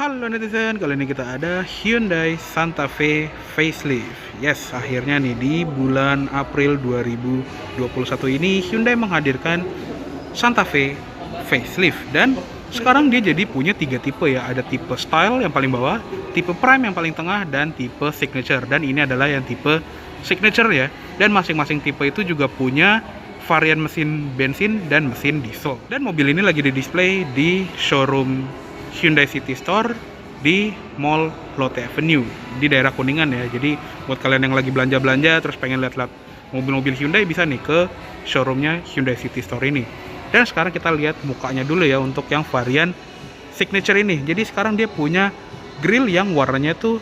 Halo netizen, kali ini kita ada Hyundai Santa Fe facelift. Yes, akhirnya nih di bulan April 2021 ini Hyundai menghadirkan Santa Fe facelift. Dan sekarang dia jadi punya 3 tipe ya. Ada tipe style yang paling bawah, tipe prime yang paling tengah, dan tipe signature. Dan ini adalah yang tipe signature ya. Dan masing-masing tipe itu juga punya varian mesin bensin dan mesin diesel. Dan mobil ini lagi di display di showroom Hyundai City Store di Mall Lotte Avenue di daerah Kuningan ya. Jadi buat kalian yang lagi belanja-belanja terus pengen lihat-lihat mobil-mobil Hyundai, bisa nih ke showroomnya Hyundai City Store ini. Dan sekarang kita lihat mukanya dulu ya untuk yang varian signature ini. Jadi sekarang dia punya grill yang warnanya tuh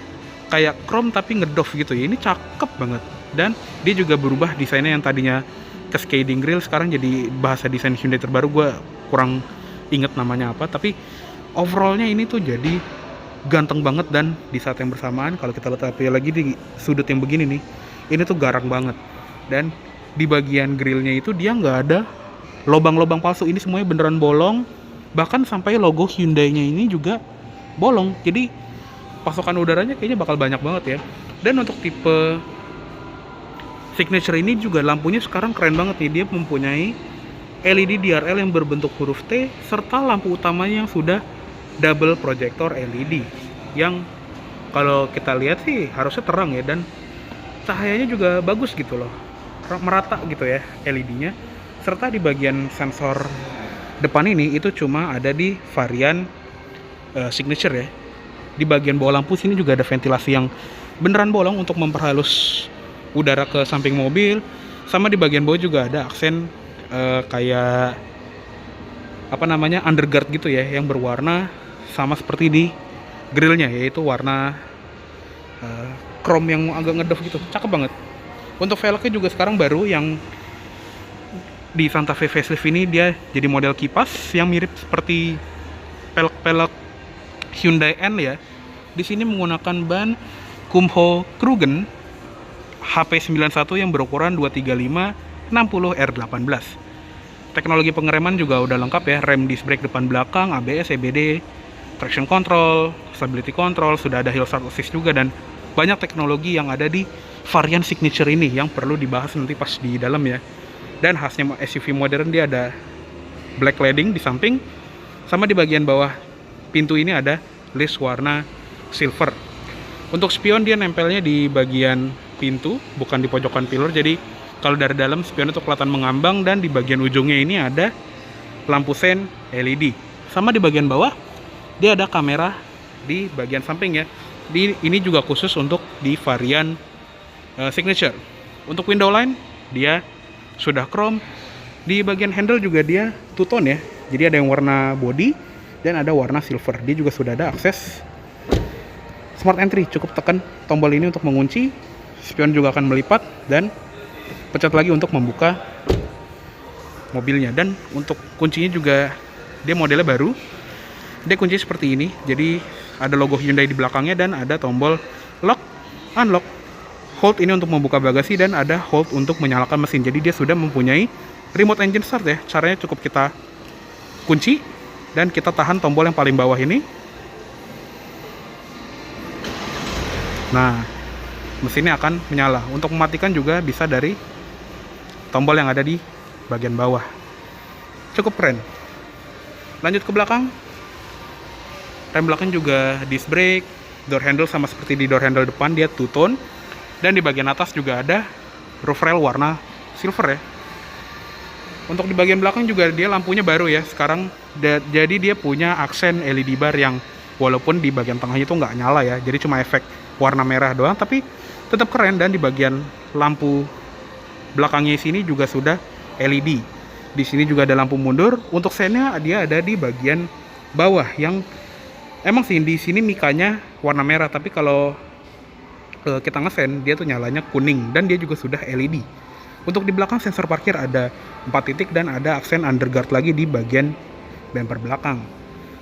kayak chrome tapi ngedoff gitu ya. Ini cakep banget. Dan dia juga berubah desainnya yang tadinya cascading grill sekarang jadi bahasa desain Hyundai terbaru, gue kurang inget namanya apa, tapi overallnya ini tuh jadi ganteng banget. Dan di saat yang bersamaan kalau kita lihat lagi di sudut yang begini nih, ini tuh garang banget. Dan di bagian grillnya itu dia nggak ada lobang-lobang palsu, ini semuanya beneran bolong. Bahkan sampai logo Hyundai-nya ini juga bolong, jadi pasokan udaranya kayaknya bakal banyak banget ya. Dan untuk tipe signature ini juga lampunya sekarang keren banget nih. Dia mempunyai LED DRL yang berbentuk huruf T serta lampu utamanya yang sudah double projector LED yang kalau kita lihat sih harusnya terang ya, dan cahayanya juga bagus gitu loh, merata gitu ya LED-nya. Serta di bagian sensor depan ini itu cuma ada di varian signature ya. Di bagian bawah lampu sini juga ada ventilasi yang beneran bolong untuk memperhalus udara ke samping mobil. Sama di bagian bawah juga ada aksen kayak apa namanya, underguard gitu ya, yang berwarna sama seperti di grillnya, yaitu warna chrome yang agak ngedoff gitu, cakep banget. Untuk velgnya juga sekarang baru, yang di Santa Fe facelift ini dia jadi model kipas yang mirip seperti pelek-pelek Hyundai N ya. Di sini menggunakan ban Kumho Krugen HP91 yang berukuran 235/60 R18. Teknologi pengereman juga udah lengkap ya, rem disc brake depan belakang, ABS, EBD, traction control, stability control, sudah ada hill start assist juga, dan banyak teknologi yang ada di varian signature ini yang perlu dibahas nanti pas di dalam ya. Dan khasnya SUV modern, dia ada black cladding di samping, sama di bagian bawah pintu ini ada list warna silver. Untuk spion dia nempelnya di bagian pintu, bukan di pojokan pillar, jadi kalau dari dalam spion itu kelihatan mengambang. Dan di bagian ujungnya ini ada lampu sen LED. Sama di bagian bawah dia ada kamera di bagian samping ya. Ini juga khusus untuk di varian signature. Untuk window line dia sudah chrome. Di bagian handle juga dia two tone ya. Jadi ada yang warna body dan ada warna silver. Dia juga sudah ada akses smart entry, cukup tekan tombol ini untuk mengunci. Spion juga akan melipat dan pencet lagi untuk membuka mobilnya. Dan untuk kuncinya juga dia modelnya baru. Dia kunci seperti ini, jadi ada logo Hyundai di belakangnya dan ada tombol lock, unlock, hold ini untuk membuka bagasi, dan ada hold untuk menyalakan mesin. Jadi dia sudah mempunyai remote engine start ya. Caranya cukup kita kunci dan kita tahan tombol yang paling bawah ini. Nah, mesinnya akan menyala. Untuk mematikan juga bisa dari tombol yang ada di bagian bawah. Cukup keren. Lanjut ke belakang. Rem belakang juga disc brake, door handle sama seperti di door handle depan, dia two tone. Dan di bagian atas juga ada roof rail warna silver ya. Untuk di bagian belakang juga dia lampunya baru ya sekarang. Jadi dia punya aksen LED bar yang walaupun di bagian tengahnya itu nggak nyala ya, jadi cuma efek warna merah doang, tapi tetap keren. Dan di bagian lampu belakangnya sini juga sudah LED. Di sini juga ada lampu mundur. Untuk sennya dia ada di bagian bawah, yang emang sih di sini mikanya warna merah, tapi kalau kita ngesen dia tuh nyalanya kuning, dan dia juga sudah LED. Untuk di belakang sensor parkir ada 4 titik dan ada aksen underguard lagi di bagian bumper belakang.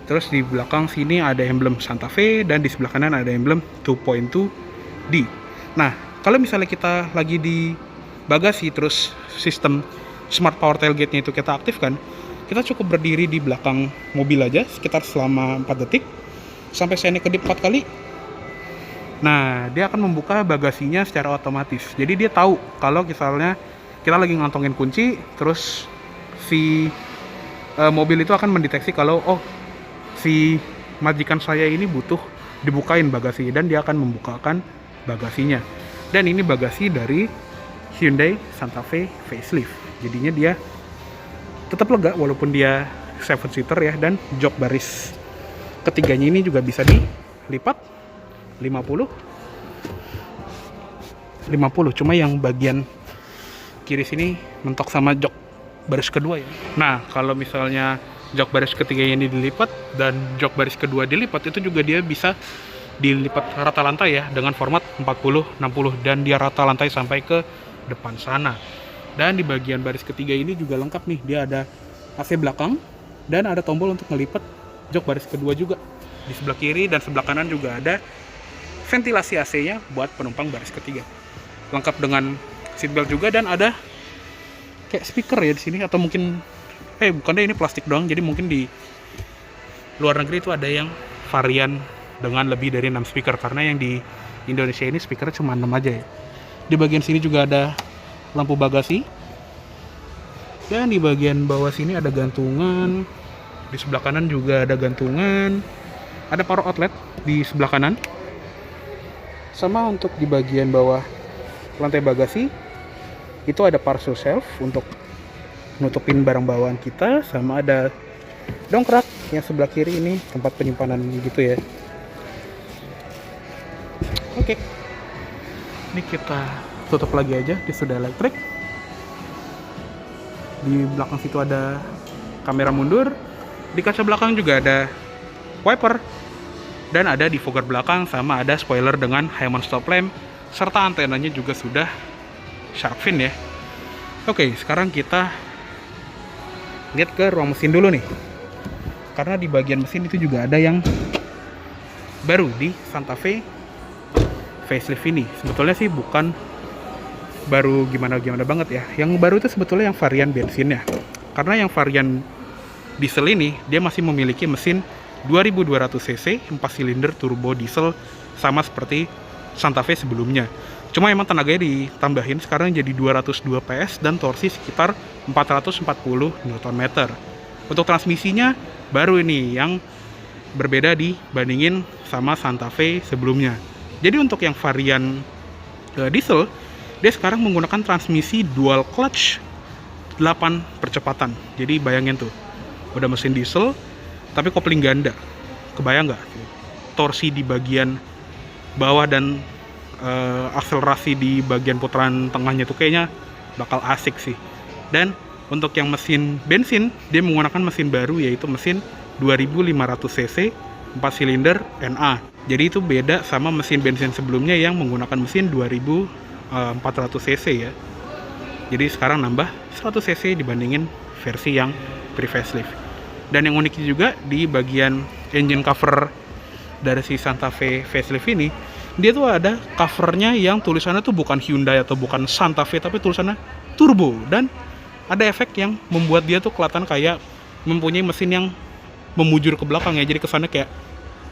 Terus di belakang sini ada emblem Santa Fe, dan di sebelah kanan ada emblem 2.2D. Nah, kalau misalnya kita lagi di bagasi terus sistem smart power tailgate-nya itu kita aktifkan, kita cukup berdiri di belakang mobil aja sekitar selama 4 detik. sampai sennya kedip 4 kali. Nah, dia akan membuka bagasinya secara otomatis. Jadi dia tahu kalau misalnya kita lagi ngantongin kunci, terus si mobil itu akan mendeteksi kalau si majikan saya ini butuh dibukain bagasi, dan dia akan membukakan bagasinya. Dan ini bagasi dari Hyundai Santa Fe facelift. Jadinya dia tetap lega walaupun dia 7 seater ya, dan jok baris ketiganya ini juga bisa dilipat 50, cuma yang bagian kiri sini mentok sama jok baris kedua ya. Nah, kalau misalnya jok baris ketiganya ini dilipat dan jok baris kedua dilipat, itu juga dia bisa dilipat rata lantai ya, dengan format 40-60, dan dia rata lantai sampai ke depan sana. Dan di bagian baris ketiga ini juga lengkap nih, dia ada AC belakang dan ada tombol untuk ngelipat jok baris kedua juga. Di sebelah kiri dan sebelah kanan juga ada ventilasi AC-nya buat penumpang baris ketiga. Lengkap dengan seatbelt juga, dan ada kayak speaker ya di sini, atau mungkin bukan deh, ini plastik doang. Jadi mungkin di luar negeri itu ada yang varian dengan lebih dari 6 speaker, karena yang di Indonesia ini speakernya cuma 6 aja ya. Di bagian sini juga ada lampu bagasi, dan di bagian bawah sini ada gantungan. Di sebelah kanan juga ada gantungan, ada power outlet di sebelah kanan. Sama untuk di bagian bawah lantai bagasi itu ada parcel shelf untuk nutupin barang bawaan kita, sama ada dongkrak yang sebelah kiri ini tempat penyimpanan gitu ya. Oke, ini kita tutup lagi aja, dia sudah elektrik. Di belakang situ ada kamera mundur, di kaca belakang juga ada wiper, dan ada defogger belakang, sama ada spoiler dengan high mount stop lamp, serta antenanya juga sudah shark fin ya. Oke, sekarang kita lihat ke ruang mesin dulu nih, karena di bagian mesin itu juga ada yang baru di Santa Fe facelift ini. Sebetulnya sih bukan baru gimana-gimana banget ya. Yang baru itu sebetulnya yang varian bensinnya, karena yang varian diesel ini dia masih memiliki mesin 2200 cc 4 silinder turbo diesel, sama seperti Santa Fe sebelumnya. Cuma emang tenaganya ditambahin sekarang jadi 202 PS dan torsi sekitar 440 Nm. Untuk transmisinya baru ini yang berbeda dibandingin sama Santa Fe sebelumnya. Jadi untuk yang varian diesel, dia sekarang menggunakan transmisi dual clutch 8 percepatan. Jadi bayangin tuh, udah mesin diesel tapi kopling ganda. Kebayang nggak? Torsi di bagian bawah dan akselerasi di bagian putaran tengahnya tuh kayaknya bakal asik sih. Dan untuk yang mesin bensin, dia menggunakan mesin baru, yaitu mesin 2500 cc 4 silinder NA. Jadi itu beda sama mesin bensin sebelumnya yang menggunakan mesin 2400 cc ya. Jadi sekarang nambah 100 cc dibandingin versi yang pre-facelift. Dan yang unik juga di bagian engine cover dari si Santa Fe facelift ini, dia tuh ada covernya yang tulisannya tuh bukan Hyundai atau bukan Santa Fe, tapi tulisannya turbo, dan ada efek yang membuat dia tuh kelihatan kayak mempunyai mesin yang memujur ke belakang ya. Jadi kesannya kayak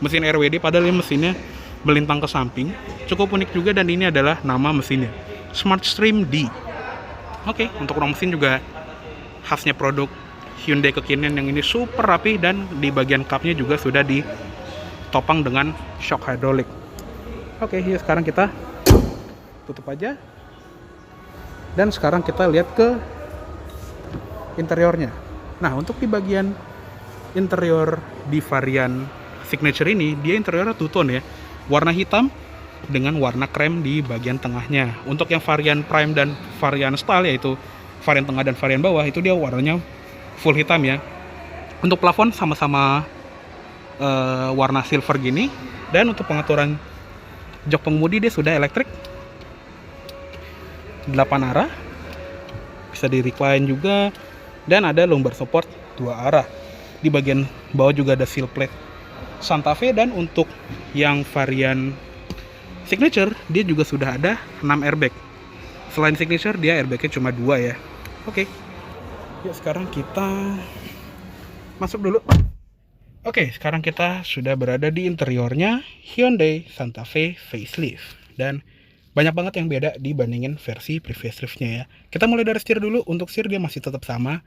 mesin RWD, padahal ini mesinnya melintang ke samping. Cukup unik juga, dan ini adalah nama mesinnya, SmartStream D. Oke, untuk ruang mesin juga khasnya produk Hyundai kekinian yang ini super rapi, dan di bagian cupnya juga sudah ditopang dengan shock hydraulic. Oke, ya sekarang kita tutup aja, dan sekarang kita lihat ke interiornya. Nah, untuk di bagian interior di varian signature ini, dia interiornya two-tone ya, warna hitam dengan warna krem di bagian tengahnya. Untuk yang varian prime dan varian style, yaitu varian tengah dan varian bawah, itu dia warnanya full hitam ya. Untuk plafon sama-sama warna silver gini, dan untuk pengaturan jok pengemudi dia sudah elektrik 8 arah, bisa di recline juga, dan ada lumbar support 2 arah. Di bagian bawah juga ada seal plate Santa Fe, dan untuk yang varian signature dia juga sudah ada 6 airbag. Selain signature dia airbagnya cuma 2 ya. Oke, yuk sekarang kita masuk dulu. Oke, sekarang kita sudah berada di interiornya Hyundai Santa Fe facelift. Dan banyak banget yang beda dibandingin versi pre-faceliftnya ya. Kita mulai dari setir dulu. Untuk setir dia masih tetap sama.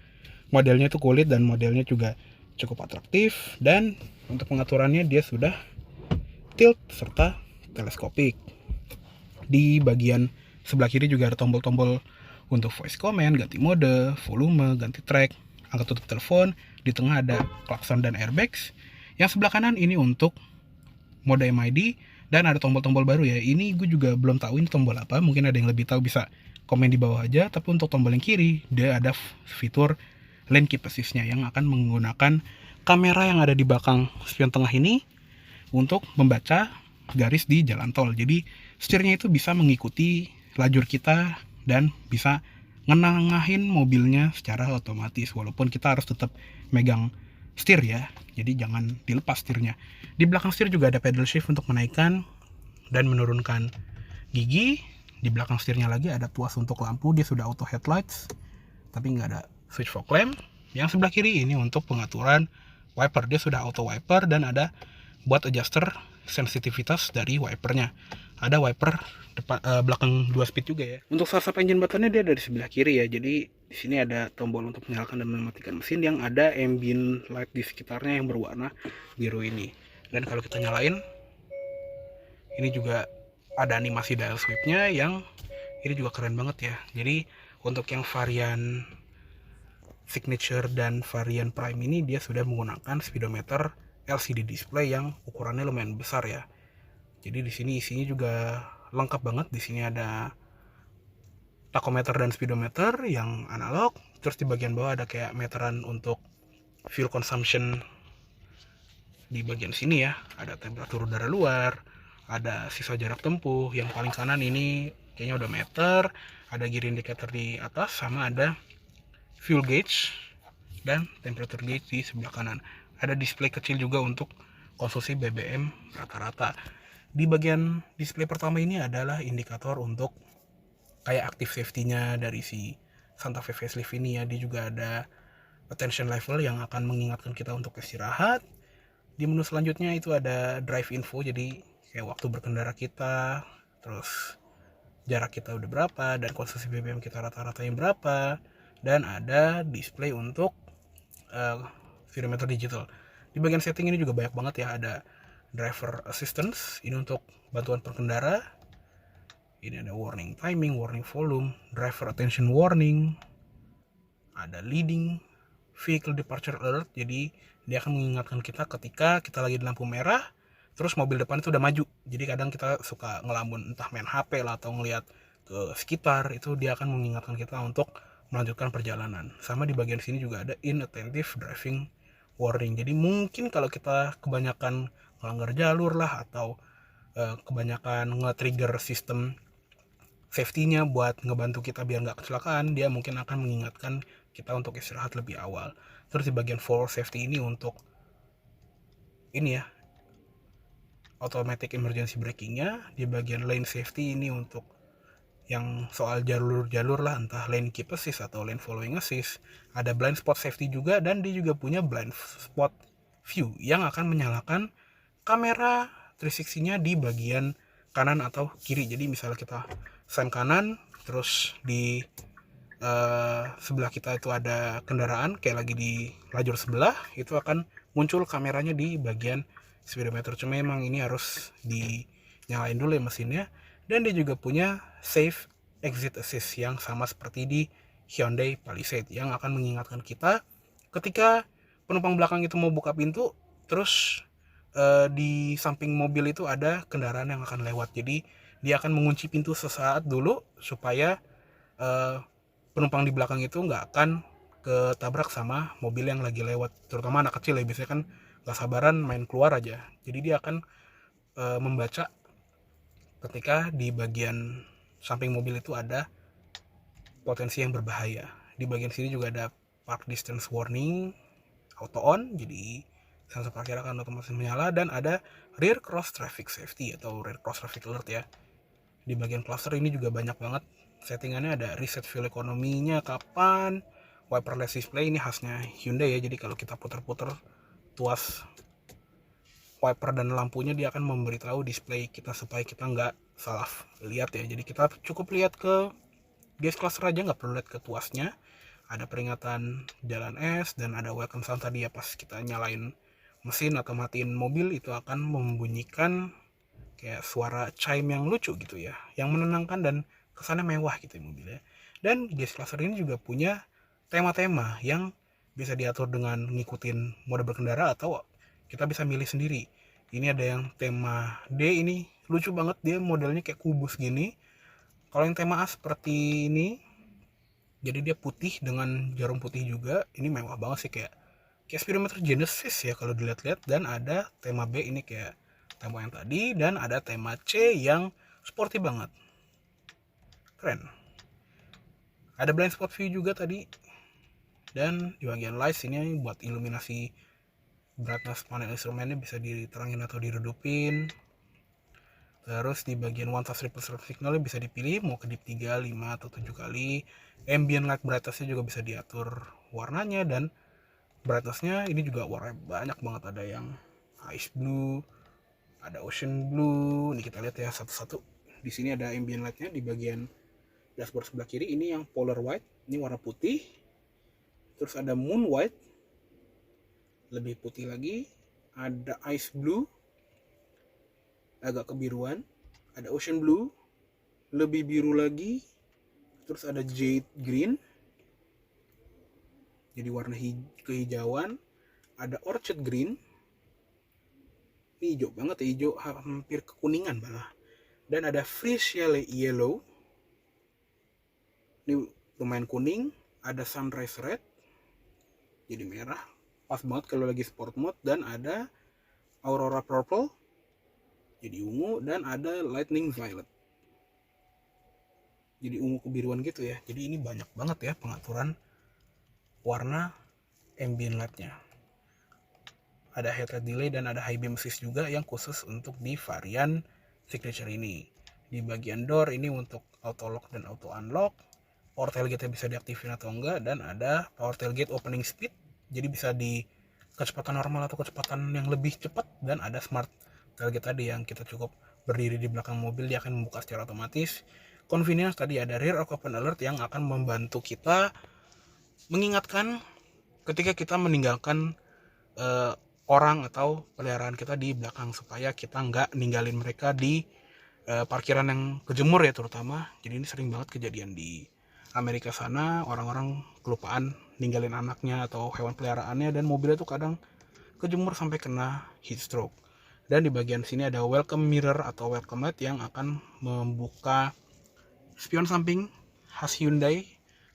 Modelnya itu kulit dan modelnya juga cukup atraktif. Dan untuk pengaturannya dia sudah tilt serta teleskopik. Di bagian sebelah kiri juga ada tombol-tombol untuk voice command, ganti mode, volume, ganti track, angkat tutup telepon. Di tengah ada klakson dan airbags. Yang sebelah kanan ini untuk mode MID dan ada tombol-tombol baru ya. Ini gue juga belum tahu ini tombol apa. Mungkin ada yang lebih tahu bisa komen di bawah aja. Tapi untuk tombol yang kiri dia ada fitur lane keep assist-nya yang akan menggunakan kamera yang ada di belakang spion tengah ini untuk membaca garis di jalan tol. Jadi setirnya itu bisa mengikuti lajur kita dan bisa ngenangahin mobilnya secara otomatis walaupun kita harus tetap megang setir ya. Jadi jangan dilepas setirnya. Di belakang setir juga ada pedal shift untuk menaikkan dan menurunkan gigi. Di belakang setirnya lagi ada tuas untuk lampu, dia sudah auto headlights tapi nggak ada switch fog lamp. Yang sebelah kiri ini untuk pengaturan wiper, dia sudah auto wiper dan ada buat adjuster sensitivitas dari wipernya. Ada wiper depan belakang 2 speed juga ya. Untuk start engine buttonnya dia ada di sebelah kiri ya. Jadi di sini ada tombol untuk menyalakan dan mematikan mesin yang ada ambient light di sekitarnya yang berwarna biru ini. Dan kalau kita nyalain, ini juga ada animasi dial sweepnya yang ini juga keren banget ya. Jadi untuk yang varian signature dan varian prime ini dia sudah menggunakan speedometer LCD display yang ukurannya lumayan besar ya. Jadi di sini isinya juga lengkap banget. Di sini ada tachometer dan speedometer yang analog. Terus di bagian bawah ada kayak meteran untuk fuel consumption di bagian sini ya. Ada temperatur udara luar, ada sisa jarak tempuh. Yang paling kanan ini kayaknya udah meter, ada gear indicator di atas, sama ada fuel gauge dan temperature gauge di sebelah kanan. Ada display kecil juga untuk konsumsi BBM rata-rata. Di bagian display pertama ini adalah indikator untuk kayak active safety-nya dari si Santa Fe facelift ini ya. Dia juga ada attention level yang akan mengingatkan kita untuk istirahat. Di menu selanjutnya itu ada drive info, jadi kayak waktu berkendara kita, terus jarak kita udah berapa, dan konsumsi BBM kita rata-rata yang berapa. Dan ada display untuk speedometer digital. Di bagian setting ini juga banyak banget ya. Ada driver assistance, ini untuk bantuan pengendara. Ini ada warning timing, warning volume, driver attention warning, ada leading vehicle departure alert, jadi dia akan mengingatkan kita ketika kita lagi di lampu merah terus mobil depan itu udah maju. Jadi kadang kita suka ngelamun, entah main HP lah atau ngelihat ke sekitar, itu dia akan mengingatkan kita untuk melanjutkan perjalanan. Sama di bagian sini juga ada inattentive driving warning. Jadi mungkin kalau kita kebanyakan melanggar jalur lah atau kebanyakan nge-trigger sistem safety-nya buat ngebantu kita biar nggak kecelakaan, dia mungkin akan mengingatkan kita untuk istirahat lebih awal. Terus di bagian forward safety ini untuk ini ya, automatic emergency braking-nya. Di bagian lane safety ini untuk yang soal jalur-jalur lah, entah lane keep assist atau lane following assist. Ada blind spot safety juga, dan dia juga punya blind spot view yang akan menyalakan kamera 360-nya di bagian kanan atau kiri. Jadi misalnya kita sem kanan, terus di sebelah kita itu ada kendaraan kayak lagi di lajur sebelah, itu akan muncul kameranya di bagian speedometer. Cuma emang ini harus dinyalain dulu ya mesinnya. Dan dia juga punya safe exit assist yang sama seperti di Hyundai Palisade, yang akan mengingatkan kita ketika penumpang belakang itu mau buka pintu, terus di samping mobil itu ada kendaraan yang akan lewat. Jadi dia akan mengunci pintu sesaat dulu supaya penumpang di belakang itu nggak akan ketabrak sama mobil yang lagi lewat. Terutama anak kecil ya, biasanya kan nggak sabaran main keluar aja. Jadi dia akan membaca ketika di bagian samping mobil itu ada potensi yang berbahaya. Di bagian sini juga ada park distance warning auto on, jadi sensor parkir akan otomatis menyala. Dan ada rear cross traffic safety atau rear cross traffic alert ya. Di bagian cluster ini juga banyak banget settingannya. Ada reset fuel ekonominya kapan, wiperless display, ini khasnya Hyundai ya. Jadi kalau kita putar-putar tuas wiper dan lampunya dia akan memberitahu display kita supaya kita nggak salah lihat ya. Jadi kita cukup lihat ke gas cluster aja, nggak perlu lihat ke tuasnya. Ada peringatan jalan es dan ada welcome sound tadi ya, pas kita nyalain mesin atau matiin mobil itu akan membunyikan kayak suara chime yang lucu gitu ya, yang menenangkan dan kesannya mewah gitu ya mobilnya. Dan gas cluster ini juga punya tema-tema yang bisa diatur dengan ngikutin mode berkendara atau kita bisa milih sendiri. Ini ada yang tema D, ini lucu banget, dia modelnya kayak kubus gini. Kalau yang tema A seperti ini, jadi dia putih dengan jarum putih juga. Ini mewah banget sih, kayak speedometer Genesis ya kalau dilihat-lihat. Dan ada tema B, ini kayak tema yang tadi. Dan ada tema C yang sporty banget, keren. Ada blind spot view juga tadi. Dan di bagian lights ini buat iluminasi brightness panel instrumennya bisa diterangin atau diredupin. Terus di bagian one touch ripple signalnya bisa dipilih mau kedip 3, 5, atau 7 kali. Ambient light brightnessnya juga bisa diatur warnanya, dan brightnessnya ini juga warnanya banyak banget. Ada yang ice blue, ada ocean blue. Ini kita lihat ya satu-satu. Di sini ada ambient lightnya di bagian dashboard sebelah kiri. Ini yang polar white, ini warna putih. Terus ada moon white, lebih putih lagi. Ada ice blue, agak kebiruan. Ada ocean blue, lebih biru lagi. Terus ada jade green, jadi warna kehijauan. Ada orchid green, ini hijau banget ya, hijau hampir kekuningan malah. Dan ada fresh yellow, ini lumayan kuning. Ada sunrise red, jadi merah, pas banget kalau lagi sport mode. Dan ada aurora purple, jadi ungu. Dan ada lightning violet, jadi ungu kebiruan gitu ya. Jadi ini banyak banget ya pengaturan warna ambient lightnya. Ada headlight delay dan ada high beam assist juga yang khusus untuk di varian signature ini. Di bagian door ini untuk auto lock dan auto unlock. Power tailgate bisa diaktifin atau enggak. Dan ada power tailgate opening speed, jadi bisa di kecepatan normal atau kecepatan yang lebih cepat. Dan ada smart tailgate tadi yang kita cukup berdiri di belakang mobil, dia akan membuka secara otomatis. Convenience tadi ada rear occupant alert yang akan membantu kita mengingatkan ketika kita meninggalkan orang atau peliharaan kita di belakang, supaya kita nggak ninggalin mereka di parkiran yang kejemur ya terutama. Jadi ini sering banget kejadian di Amerika sana, orang-orang kelupaan ninggalin anaknya atau hewan peliharaannya, dan mobilnya tuh kadang kejemur sampai kena heat stroke. Dan di bagian sini ada welcome mirror atau welcome light yang akan membuka spion samping khas Hyundai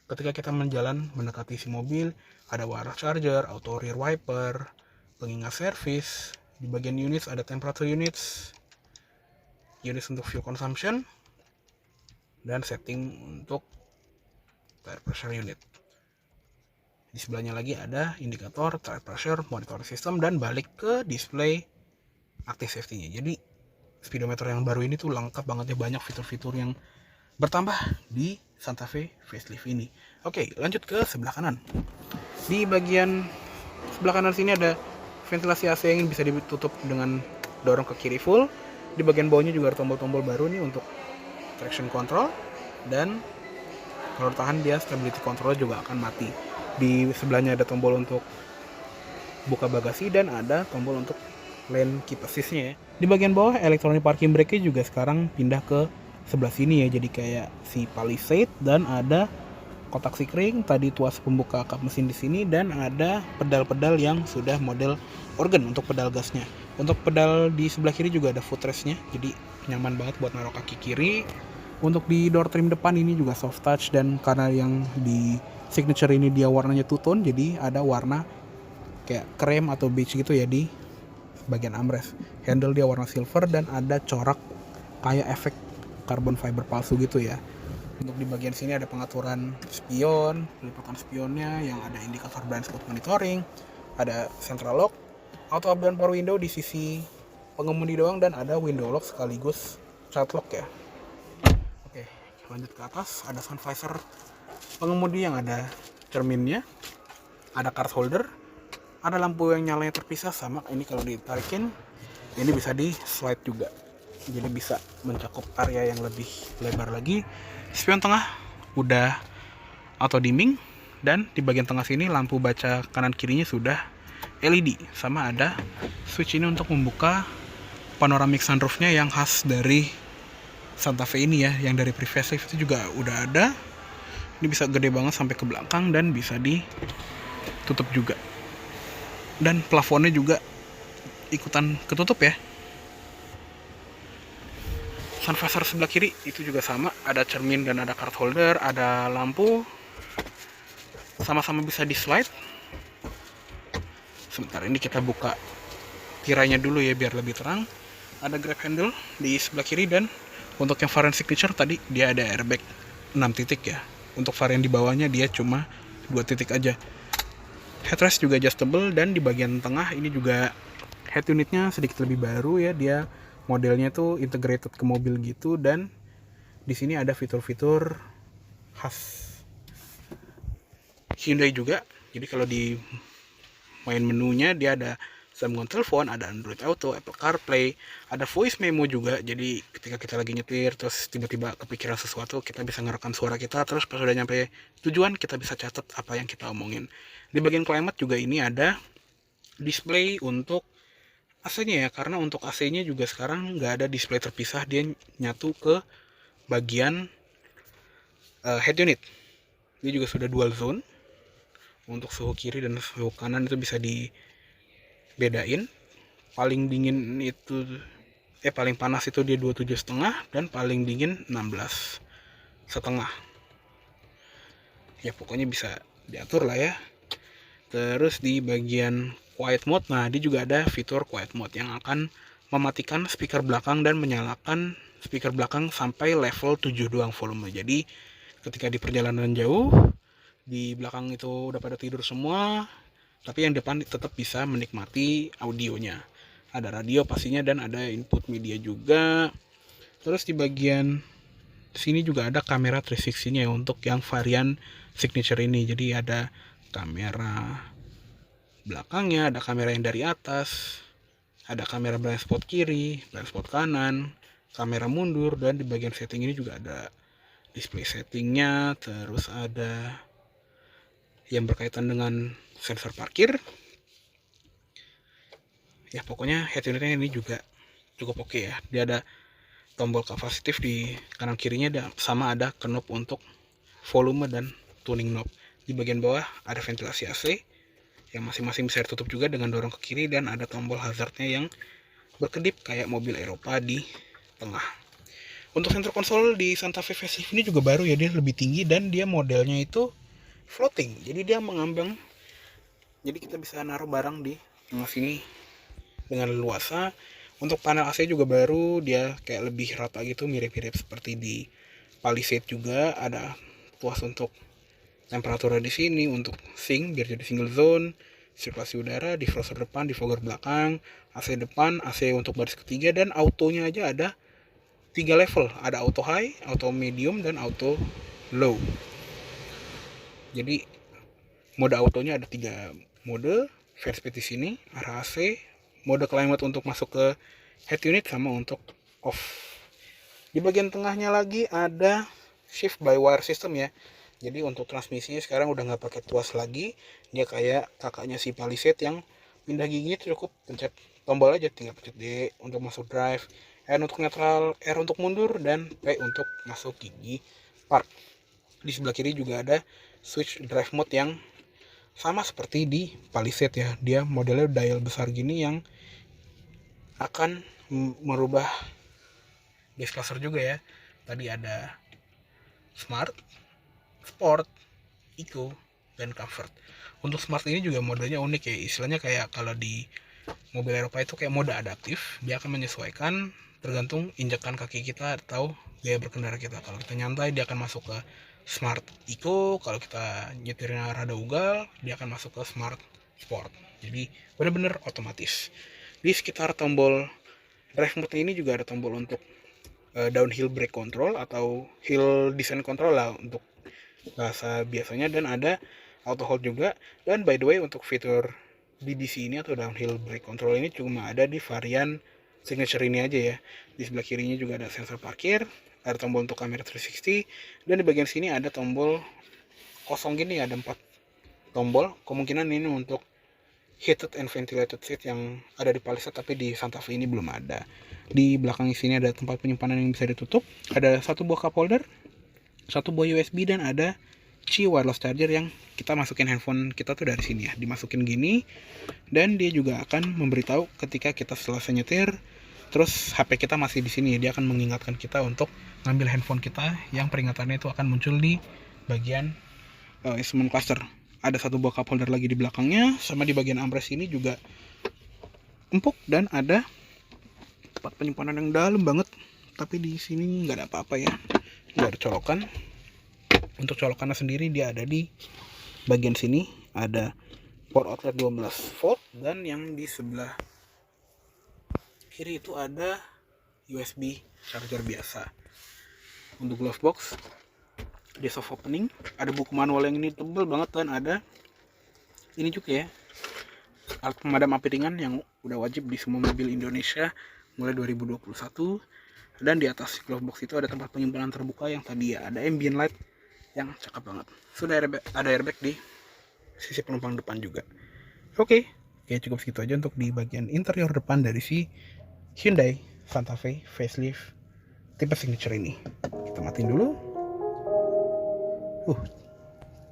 ketika kita menjalan mendekati si mobil. Ada wireless charger, auto rear wiper, pengingat servis. Di bagian units ada temperature units untuk fuel consumption, dan setting untuk tire pressure unit. Di sebelahnya lagi ada indikator tire pressure, monitoring system, dan balik ke display active safety-nya. Jadi speedometer yang baru ini tuh lengkap banget ya, banyak fitur-fitur yang bertambah di Santa Fe facelift ini. Oke, lanjut ke sebelah kanan. Di bagian sebelah kanan sini ada ventilasi AC yang bisa ditutup dengan dorong ke kiri full. Di bagian bawahnya juga ada tombol-tombol baru nih untuk traction control, dan kalau tahan dia stability control juga akan mati. Di sebelahnya ada tombol untuk buka bagasi dan ada tombol untuk lane keep assist-nya ya. Di bagian bawah electronic parking brake-nya juga sekarang pindah ke sebelah sini ya, jadi kayak si Palisade. Dan ada kotak sikring, tadi tuas pembuka kap mesin di sini, dan ada pedal-pedal yang sudah model organ untuk pedal gasnya. Untuk pedal di sebelah kiri juga ada footrest-nya, jadi nyaman banget buat naruh kaki kiri. Untuk di door trim depan ini juga soft touch, dan karena yang di signature ini dia warnanya two tone, jadi ada warna kayak krem atau beige gitu ya di bagian armrest. Handle dia warna silver dan ada corak kayak efek carbon fiber palsu gitu ya. Untuk di bagian sini ada pengaturan spion, pelipatan spionnya yang ada indikator blind spot monitoring, ada central lock, auto up dan power window di sisi pengemudi doang, dan ada window lock sekaligus child lock ya. Oke, lanjut ke atas, ada sun visor pengemudi yang ada cerminnya, ada card holder, ada lampu yang nyalanya terpisah sama ini kalau ditarikin Ini bisa di slide juga, jadi bisa mencakup area yang lebih lebar lagi. Spion tengah udah auto dimming, dan di bagian tengah sini lampu baca kanan kirinya sudah LED, sama ada switch ini untuk membuka panoramic sunroofnya yang khas dari Santa Fe ini ya, yang dari pre-facelift itu juga udah ada. Ini bisa gede banget sampai ke belakang dan bisa ditutup juga, dan plafonnya juga ikutan ketutup ya. Sun visor sebelah kiri itu juga sama, ada cermin dan ada card holder, ada lampu, sama-sama bisa di slide. Sebentar, ini kita buka tirainya dulu ya biar lebih terang. Ada grab handle di sebelah kiri, dan untuk yang varian signature tadi dia ada airbag 6 titik ya. Untuk varian di bawahnya dia cuma 2 titik aja. Headrest juga adjustable, dan di bagian tengah ini juga head unitnya sedikit lebih baru ya. Dia modelnya tuh integrated ke mobil gitu, dan di sini ada fitur-fitur khas Hyundai juga. Jadi kalau di main menunya dia ada sambungan telepon, ada Android Auto, Apple CarPlay, ada voice memo juga. Jadi ketika kita lagi nyetir terus tiba-tiba kepikiran sesuatu, kita bisa ngerekam suara kita, terus pas udah nyampe tujuan kita bisa catat apa yang kita omongin. Di bagian climate juga ini ada display untuk AC-nya ya, karena untuk AC-nya juga sekarang nggak ada display terpisah, dia nyatu ke bagian head unit. Dia juga sudah dual zone, untuk suhu kiri dan suhu kanan itu bisa dibedain. Paling dingin itu paling panas itu dia 27,5, dan paling dingin 16,5 ya, pokoknya bisa diatur lah ya. Terus di bagian quiet mode, nah dia juga ada fitur quiet mode yang akan mematikan speaker belakang dan menyalakan speaker belakang sampai level 7 doang volume. Jadi ketika di perjalanan jauh, di belakang itu udah pada tidur semua, tapi yang depan tetap bisa menikmati audionya. Ada radio pastinya, dan ada input media juga. Terus di bagian sini juga ada kamera 360-nya ya, untuk yang varian signature ini. Jadi ada kamera belakangnya, ada kamera yang dari atas, ada kamera blind spot kiri, blind spot kanan, kamera mundur, dan di bagian setting ini juga ada display settingnya. Terus ada yang berkaitan dengan sensor parkir ya. Pokoknya head unitnya ini juga cukup oke ya. Dia ada tombol kapasitif di kanan kirinya, sama ada knob untuk volume dan tuning knob. Di bagian bawah ada ventilasi AC yang masing-masing bisa ditutup juga dengan dorong ke kiri, dan ada tombol hazardnya yang berkedip kayak mobil Eropa di tengah. Untuk center konsol di Santa Fe Facelift ini juga baru ya, dia lebih tinggi dan dia modelnya itu floating, jadi dia mengambang, jadi kita bisa naruh barang di tengah sini dengan leluasa. Untuk panel AC juga baru, dia kayak lebih rata gitu, mirip-mirip seperti di Palisade juga. Ada tuas untuk temperaturnya di sini, untuk sync biar jadi single zone, sirkulasi udara, defroster depan, defogger belakang, AC depan, AC untuk baris ketiga, dan autonya aja ada 3 level, ada auto high, auto medium, dan auto low. Jadi mode autonya ada 3 mode, fare speed di sini, arah AC, mode climate untuk masuk ke head unit, sama untuk off. Di bagian tengahnya lagi ada shift by wire system ya. Jadi untuk transmisinya sekarang udah nggak pakai tuas lagi, dia kayak kakaknya si Palisade yang pindah gigi, cukup pencet tombol aja, tinggal pencet D untuk masuk drive, N untuk netral, R untuk mundur, dan P untuk masuk gigi park. Di sebelah kiri juga ada switch drive mode yang sama seperti di Palisade ya. Dia modelnya dial besar gini yang akan merubah base cluster juga ya. Tadi ada smart, sport, eco, dan comfort. Untuk smart ini juga modenya unik ya, istilahnya kayak kalau di mobil Eropa itu kayak mode adaptif, dia akan menyesuaikan tergantung injakan kaki kita atau gaya berkendara kita. Kalau kita nyantai dia akan masuk ke smart eco, kalau kita nyetirnya rada ugal dia akan masuk ke smart sport. Jadi benar-benar otomatis. Di sekitar tombol drive mode ini juga ada tombol untuk downhill brake control atau hill descent control lah untuk bahasa biasanya, dan ada auto hold juga. Dan by the way, untuk fitur DDC ini atau downhill brake control ini cuma ada di varian signature ini aja ya. Di sebelah kirinya juga ada sensor parkir, ada tombol untuk kamera 360, dan di bagian sini ada tombol kosong gini, ada 4 tombol. Kemungkinan ini untuk heated and ventilated seat yang ada di Palisade, tapi di Santa Fe ini belum ada. Di belakang sini ada tempat penyimpanan yang bisa ditutup, ada 1 buah cup holder, 1 buah USB, dan ada Qi wireless charger yang kita masukin handphone kita tuh dari sini ya, dimasukin gini, dan dia juga akan memberitahu ketika kita selesai nyetir. Terus HP kita masih di sini ya, dia akan mengingatkan kita untuk ngambil handphone kita, yang peringatannya itu akan muncul di bagian instrument cluster. Ada 1 buah cup holder lagi di belakangnya, sama di bagian armrest ini juga empuk, dan ada tempat penyimpanan yang dalam banget, tapi di sini nggak ada apa-apa ya, nggak ada colokan. Untuk colokannya sendiri dia ada di bagian sini, ada port outlet 12 volt, dan yang di sebelah kiri itu ada USB charger biasa. Untuk glove box, di soft opening, ada buku manual yang ini tebal banget, dan ada ini juga ya, alat pemadam api ringan yang udah wajib di semua mobil Indonesia mulai 2021. Dan di atas glove box itu ada tempat penyimpanan terbuka yang tadi ya, ada ambient light yang cakep banget. Sudah ada airbag di sisi penumpang depan juga. Oke, cukup segitu aja untuk di bagian interior depan dari si Hyundai Santa Fe facelift tipe signature ini. Kita matiin dulu.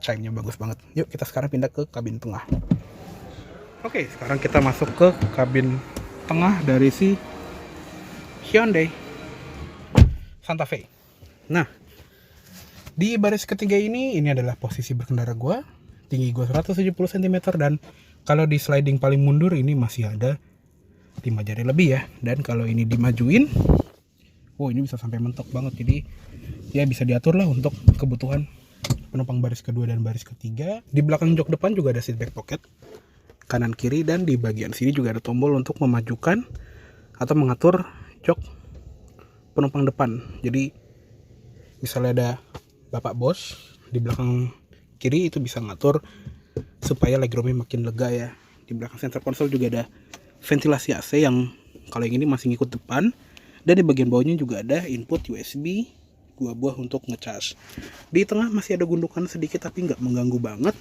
Chime-nya bagus banget. Yuk kita sekarang pindah ke kabin tengah. Oke, sekarang kita masuk ke kabin tengah dari si Hyundai Santa Fe. Nah, di baris ketiga ini adalah posisi berkendara gua. Tinggi gua 170 cm, dan kalau di sliding paling mundur ini masih ada 5 jari lebih ya. Dan kalau ini dimajuin, ini bisa sampai mentok banget. Jadi ya bisa diatur lah untuk kebutuhan penumpang baris kedua dan baris ketiga. Di belakang jok depan juga ada seat back pocket kanan kiri, dan di bagian sini juga ada tombol untuk memajukan atau mengatur jok penumpang depan. Jadi misalnya ada bapak bos di belakang kiri, itu bisa ngatur supaya legroomnya makin lega ya. Di belakang center console juga ada ventilasi AC yang kalau yang ini masih ngikut depan, dan di bagian bawahnya juga ada input USB 2 buah untuk ngecas. Di tengah masih ada gundukan sedikit tapi nggak mengganggu banget,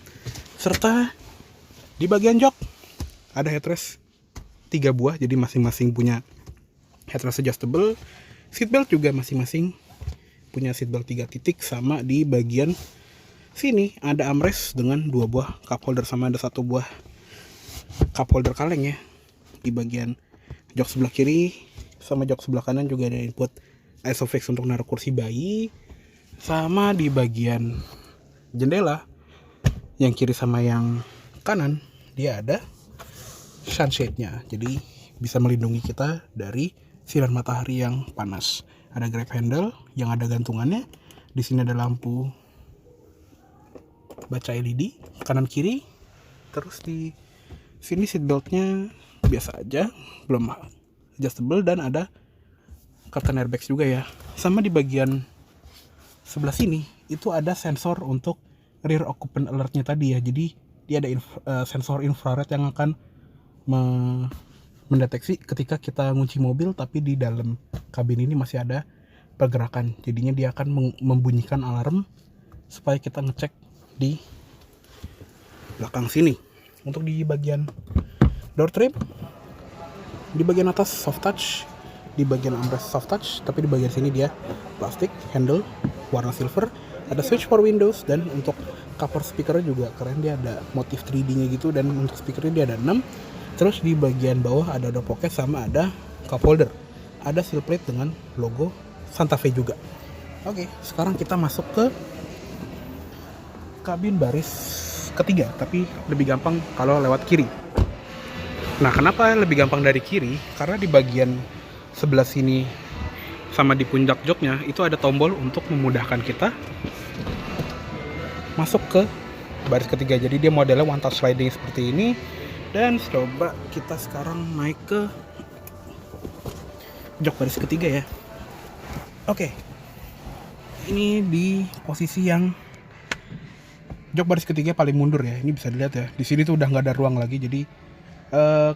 serta di bagian jok ada headrest 3 buah, jadi masing-masing punya headrest adjustable. Seatbelt juga masing-masing punya seatbelt 3 titik, sama di bagian sini ada armrest dengan 2 buah cup holder, sama ada 1 buah cup holder kaleng ya. Di bagian jok sebelah kiri sama jok sebelah kanan juga ada input ISOFIX untuk naruh kursi bayi, sama di bagian jendela yang kiri sama yang kanan dia ada sunshade-nya, jadi bisa melindungi kita dari sinar matahari yang panas. Ada grab handle yang ada gantungannya. Di sini ada lampu baca LED kanan kiri. Terus di sini seatbeltnya biasa aja, belum adjustable, dan ada curtain airbags juga ya. Sama di bagian sebelah sini itu ada sensor untuk rear occupant alertnya tadi ya. Jadi dia ada sensor infrared yang akan mendeteksi ketika kita ngunci mobil tapi di dalam kabin ini masih ada pergerakan. Jadinya dia akan membunyikan alarm supaya kita ngecek di belakang sini. Untuk di bagian door trim, di bagian atas soft touch, di bagian armrest soft touch, tapi di bagian sini dia plastik, handle warna silver, ada switch for windows, dan untuk cover speaker juga keren, dia ada motif 3D nya gitu, dan untuk speakernya dia ada 6. Terus di bagian bawah ada door pocket sama ada cup holder. Ada seal plate dengan logo Santa Fe juga. Oke, sekarang kita masuk ke kabin baris ketiga, tapi lebih gampang kalau lewat kiri. Nah, kenapa lebih gampang dari kiri? Karena di bagian sebelah sini sama di puncak joknya itu ada tombol untuk memudahkan kita masuk ke baris ketiga. Jadi dia modelnya one touch sliding seperti ini. Dan coba kita sekarang naik ke jok baris ketiga ya. Oke, ini di posisi yang jok baris ketiga paling mundur ya. Ini bisa dilihat ya. Di sini tuh udah nggak ada ruang lagi. Jadi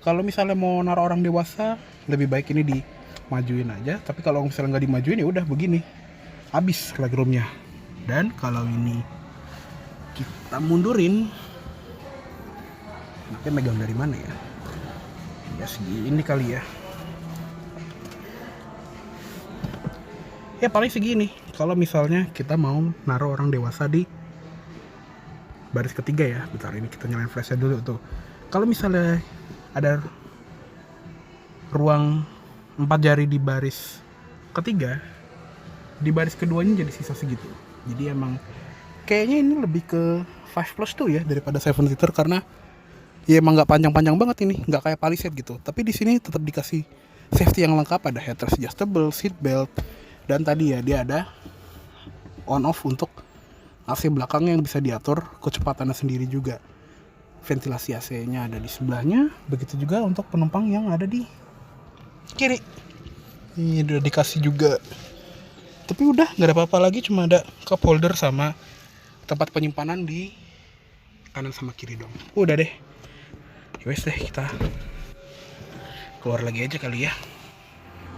Kalau misalnya mau naruh orang dewasa, lebih baik ini dimajuin aja. Tapi kalau misalnya nggak dimajuin ya udah begini, habis legroomnya. Dan kalau ini kita mundurin, makanya megang dari mana ya? Ya segini kali ya. Ya paling segini. Kalau misalnya kita mau naruh orang dewasa di baris ketiga ya. Bentar, ini kita nyalain flashnya dulu tuh. Kalau misalnya ada ruang 4 jari di baris ketiga, di baris keduanya jadi sisa segitu. Jadi emang kayaknya ini lebih ke 5+2 ya daripada 7-seater, karena ya emang nggak panjang-panjang banget ini, nggak kayak Palisade gitu. Tapi di sini tetap dikasih safety yang lengkap, ada headrest adjustable, seat belt, dan tadi ya dia ada on off untuk AC belakangnya yang bisa diatur kecepatannya sendiri juga. Ventilasi AC-nya ada di sebelahnya, begitu juga untuk penumpang yang ada di kiri. Ini udah dikasih juga. Tapi udah nggak ada apa-apa lagi, cuma ada cup holder sama tempat penyimpanan di kanan sama kiri dong. Udah deh. Wes deh, kita keluar lagi aja kali ya.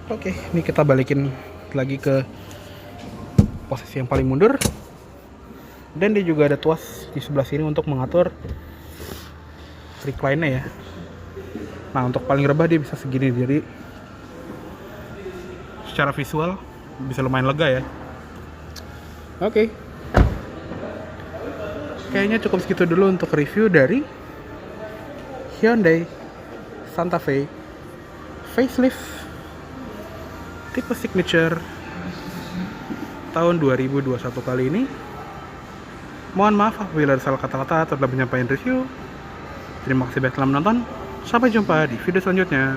Oke, ini kita balikin lagi ke posisi yang paling mundur. Dan dia juga ada tuas di sebelah sini untuk mengatur recline-nya ya. Nah, untuk paling rebah dia bisa segini, jadi secara visual bisa lumayan lega ya. Oke. Kayaknya cukup segitu dulu untuk review dari Hyundai Santa Fe facelift tipe signature tahun 2021 kali ini. Mohon maaf apabila ada salah kata-kata atau dalam penyampaian review. Terima kasih telah menonton. Sampai jumpa di video selanjutnya.